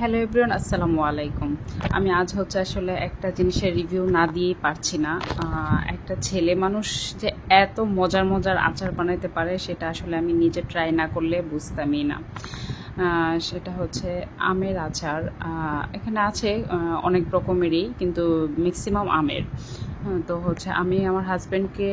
Hello everyone, আসসালামু আলাইকুম। আমি আজ আসলে একটা জিনিসের রিভিউ না দিয়েই পারছি না। একটা ছেলে মানুষ যে এত মজার মজার আচার বানাইতে পারে সেটা আসলে আমি নিজে ট্রাই না করলে বুঝতামই না। সেটা হচ্ছে আমের আচার। এখানে আছে অনেক রকমেরই, কিন্তু ম্যাক্সিমাম আমের। তো আমি আমার হাজব্যান্ডকে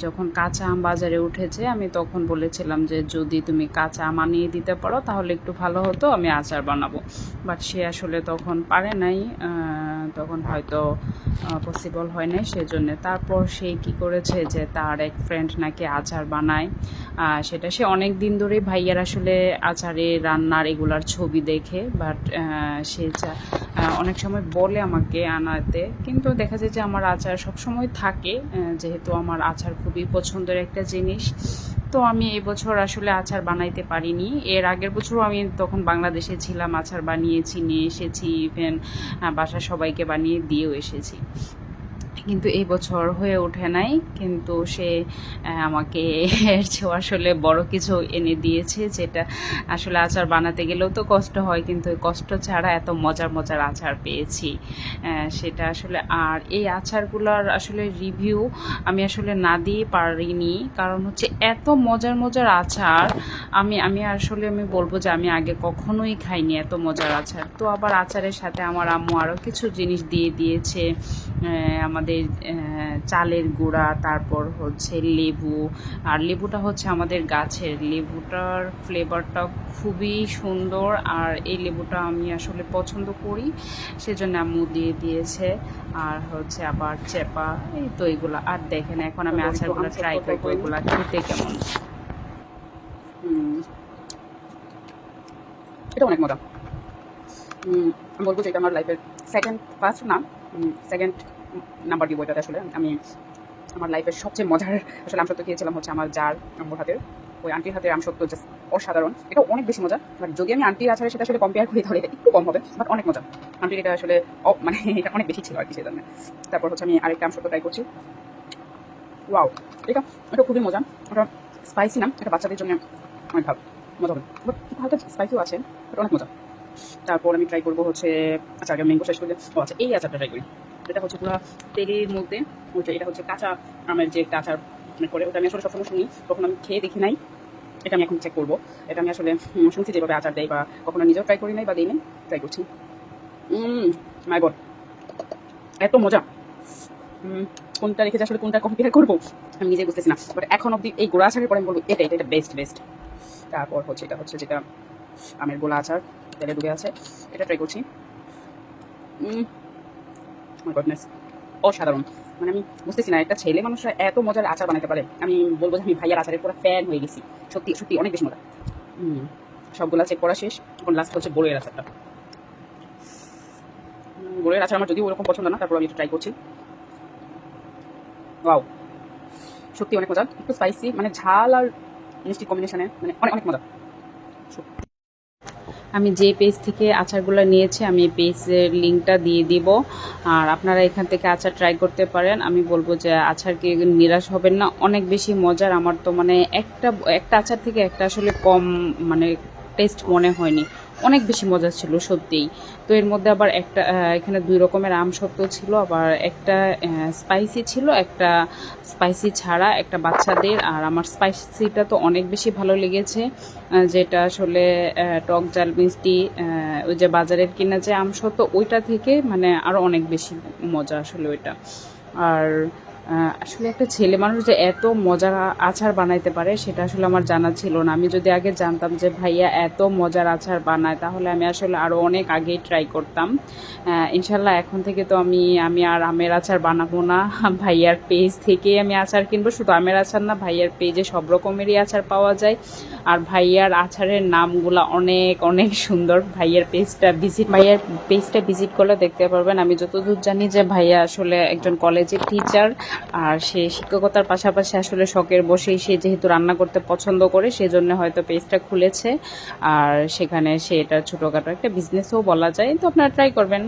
যখন কাঁচা আম বাজারে উঠেছে আমি তখন বলেছিলাম যে যদি তুমি কাঁচা আম আনিয়ে দিতে পারো তাহলে একটু ভালো হতো, আমি আচার বানাবো। বাট সে আসলে তখন পারে নাই, তখন হয়তো পসিবল হয় নাই, সেজন্য তারপর সে কি করেছে যে তার এক ফ্রেন্ড নাকি আচার বানায়। সেটা সে অনেক দিন ধরেই ভাইয়ার আসলে আচারে রান্নার এগুলার ছবি দেখে, বাট সে অনেক সময় বলে আমাকে আনাতে, কিন্তু দেখা যায় যে আমার আচার সবসময় থাকে, যেহেতু আমার আচার খুবই পছন্দের একটা জিনিস। তো আমি এবছর আসলে আচার বানাইতে পারিনি। এর আগের বছরও আমি তখন বাংলাদেশে ছিলাম, আচার বানিয়েছি, নিয়ে এসেছি, ইভেন বাসার সবাইকে বানিয়ে দিয়েও এসেছি, কিন্তু এই বছর হয়ে ওঠে নাই। কিন্তু সে আমাকে এর চেয়েও আসলে বড় কিছু এনে দিয়েছে, যেটা আসলে আচার বানাতে গেলেও তো কষ্ট হয়, কিন্তু ওই কষ্ট ছাড়া এত মজার মজার আচার পেয়েছি সেটা আসলে। আর এই আচারগুলোর আসলে রিভিউ আমি আসলে না দিয়ে পারিনি, কারণ এত মজার মজার আচার আমি বলবো যে আমি আগে কখনোই খাইনি এত মজার আচার। তো আবার আচারের সাথে আমার আম্মু আরও কিছু জিনিস দিয়ে দিয়েছে, আমাদের চালের গুঁড়া, তারপর লেবু। আর লেবুটা আমাদের গাছের লেবুটার ফ্লেভারটা খুবই সুন্দর, আর এই লেবুটা আমি আসলে পছন্দ করি, সেজন্য আম্মু দিয়ে দিয়েছে। আর আবার চেপা, এই তো এগুলো। আর দেখেন এখন আমি আচারগুলো ট্রাই করবো, এগুলো খেতে কেমন। এটা অনেক মজা। আমি বলবো যে এটা আমার লাইফের ফার্স্ট না, সেকেন্ড নাম্বার দিব এটাতে। আসলে আমি আমার লাইফের সবচেয়ে মজার আসলে আমসত্ব খেয়েছিলাম আমার যার আম্মুর হাতের, ওই আন্টির হাতের আমসত্ব জাস্ট অসাধারণ। এটা অনেক বেশি মজা, বাট যদি আমি আন্টির আচারের সাথে আসলে কম্পেয়ার করি তাহলে এটা একটু কম হবে, বাট অনেক মজা। আন্টির এটা আসলে মানে এটা অনেক বেশি ছিল আর কি, সেই জন্য। তারপর আমি আরেকটা আমসত্ব ট্রাই করছি। ওয়াও, এটা এটা খুবই মজা। ওটা স্পাইসি না, এটা বাচ্চাদের জন্য অনেক ভালো, মজা হবে, বাট হালকা স্পাইসিও আছে, এটা অনেক মজা। তারপর আমি ট্রাই করবো আচ্ছা আগে ম্যাঙ্গো শেষ করলে, আচ্ছা এই আচারটা ট্রাই করি। এটা পুরো তেলের মধ্যে এটা কাঁচা আমের যে একটা আচার করে, ওটা আমি আসলে সবসময় শুনি, কখন আমি খেয়ে দেখি নাই। এটা আমি এখন চেক করবো। এটা আমি আসলে শুনছি যেভাবে আচার দেয়, বা কখনো নিজেও ট্রাই করি নাই বা দিই নাই, ট্রাই করছি। মাই গড, এত মজা! কোনটা রেখে আসলে কোনটা কম্পেয়ার করবো আমি নিজে বুঝতেছি না, বাট এখন অব্দি এই গোড়া আচারের পরে আমি বলবো এটা এটা বেস্ট। তারপর এটা যেটা আমের গোলা আচার, তেলে ডুবে আছে, এটা ট্রাই করছি। মাই গডনেস, অসাধারণ! মানে আমি বুঝতেছি না একটা ছেলে মানুষরা এত মজার আচার বানাতে পারে। আমি বলবো যে আমি ভাইয়ার আচারের পুরো ফ্যান হয়ে গেছি, সত্যি সত্যি অনেক বেশি মজা। সবগুলা চেক করা শেষ, এখন লাস্ট বড়ের আচারটা। বড়ের আচার আমার যদিও ওরকম পছন্দ না, তারপর আমি এটা ট্রাই করছি। ওয়াও, সত্যি অনেক মজা, একটু স্পাইসি, মানে ঝাল আর মিষ্টি কম্বিনেশনে, মানে অনেক অনেক মজা। আমি যে পেজ থেকে আচারগুলো নিয়েছি আমি এই পেজের লিঙ্কটা দিয়ে দিব, আর আপনারা এখান থেকে আচার ট্রাই করতে পারেন। আমি বলবো যে আচারকে নিরাশ হবেন না, অনেক বেশি মজার। আমার তো একটা আচার থেকে একটা আসলে কম টেস্ট মনে হয়নি, অনেক বেশি মজা ছিল সত্যিই। তো এর মধ্যে আবার এখানে 2 রকমের আমসত্ব ছিল, আবার একটা স্পাইসি ছিল, একটা স্পাইসি ছাড়া, একটা বাচ্চাদের। আর আমার স্পাইসিটা তো অনেক বেশি ভালো লেগেছে, যেটা আসলে টক ঝাল মিষ্টি, ওই যে বাজারের কিনা যে আমসত্ব ওইটা থেকে আরও অনেক বেশি মজা আসলে ওইটা। আর আসলে একটা ছেলে মানুষ যে এত মজার আচার বানাইতে পারে সেটা আসলে আমার জানা ছিল না। আমি যদি আগে জানতাম যে ভাইয়া এত মজার আচার বানায় তাহলে আমি আসলে আরও অনেক আগেই ট্রাই করতাম। ইনশাল্লাহ এখন থেকে তো আমি আর আমের আচার বানাবো না, ভাইয়ার পেজ থেকেই আমি আচার কিনবো। শুধু আমের আচার না, ভাইয়ার পেজে সব রকমেরই আচার পাওয়া যায়, আর ভাইয়ার আচারের নামগুলো অনেক অনেক সুন্দর। ভাইয়ার পেজটা ভিজিট করলে দেখতে পারবেন। আমি যতদূর জানি যে ভাইয়া আসলে একজন কলেজের টিচার, আর সে শিক্ষকতার পাশাপাশি আসলে শখের বসেই সে যেহেতু রান্না করতে পছন্দ করে সেজন্য হয়তো পেজটা খুলেছে, আর সেখানে সে এটা ছোটোখাটো একটা বিজনেসও বলা যায়। তো আপনারা ট্রাই করবেন।